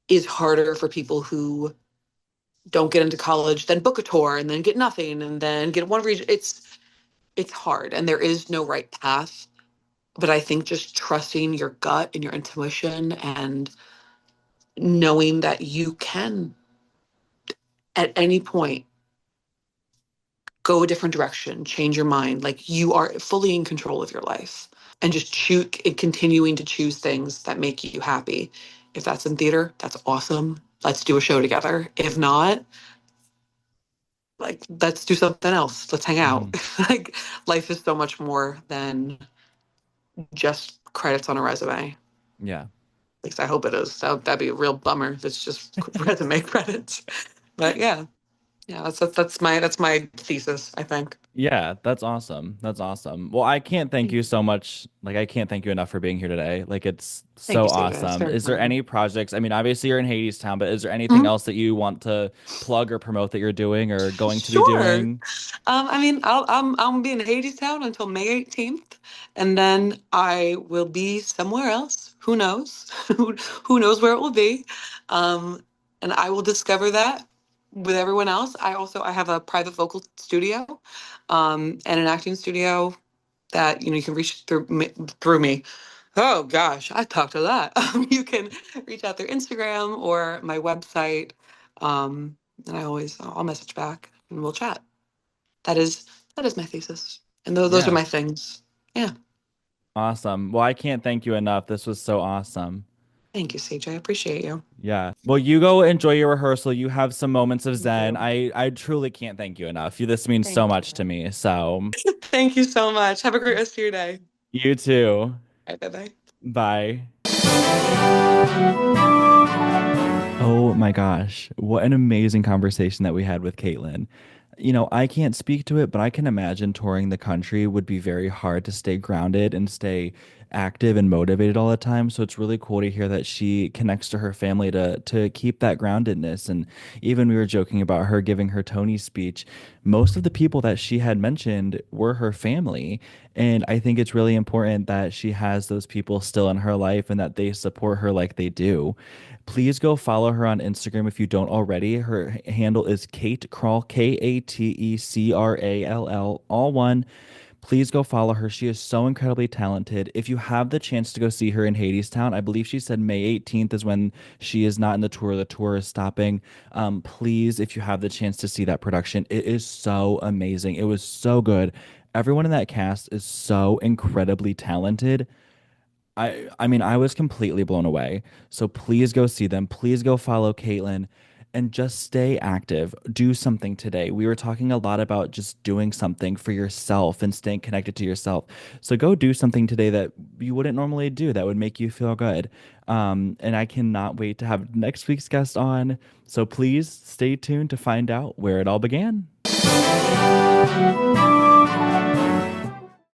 is harder for people who don't get into college, then book a tour and then get nothing and then get one region. It's hard and there is no right path. But I think just trusting your gut and your intuition and knowing that you can at any point go a different direction, change your mind. Like you are fully in control of your life and just choose and continuing to choose things that make you happy. If that's in theater, that's awesome. Let's do a show together. If not, like let's do something else. Let's hang out. Mhm. Like life is so much more than just credits on a resume. Yeah. At least I hope it is. That'd be a real bummer if it's just resume credits. But yeah, yeah, that's my thesis, I think. Yeah, that's awesome. That's awesome. Well, I can't thank you so much. Like, I can't thank you enough for being here today. Like, it's Thank so you, Stephen. It's awesome. very Is there kind. any projects? I mean, obviously you're in Hadestown, but is there anything Mhm. else that you want to plug or promote that you're doing or going to be Sure. doing? I mean, I'm be in Hadestown until May 18th, and then I will be somewhere else. Who knows? Who knows where it will be? Um, and I will discover that with everyone else. I have a private vocal studio, and an acting studio that you can reach through me. Oh gosh, I talked a lot. You can reach out through Instagram or my website, and I'll message back and we'll chat. That is that is my thesis, and those are Yeah. my things. Yeah, Awesome. Well, I can't thank you enough. This was so awesome. thank you, CJ. I appreciate you. Yeah. Well, you go enjoy your rehearsal. You have some moments of Thank zen. you. I truly can't thank you enough. This means so Thank much to you. me. So, Thank you so much. Have a great rest of your day. you too. Bye bye. Bye. Oh my gosh, what an amazing conversation that we had with Caitlin. I can't speak to it, but I can imagine touring the country would be very hard to stay grounded and stay active and motivated all the time. So it's really cool to hear that she connects to her family to keep that groundedness. And even we were joking about her giving her Tony speech. Most of the people that she had mentioned were her family. And I think it's really important that she has those people still in her life and that they support her like they do. Please go follow her on Instagram if you don't already. Her handle is Kate Crall, Katecrall, all one. Please go follow her. She is so incredibly talented. If you have the chance to go see her in Hadestown, I believe she said May 18th is when she is not in the tour. The tour is stopping. Please, if you have the chance to see that production, it is so amazing. It was so good. Everyone in that cast is so incredibly talented. I mean, I was completely blown away. So please go see them. Please go follow Caitlin and just stay active. Do something today. We were talking a lot about just doing something for yourself and staying connected to yourself. So go do something today that you wouldn't normally do that would make you feel good. And I cannot wait to have next week's guest on. So please stay tuned to find out where it all began.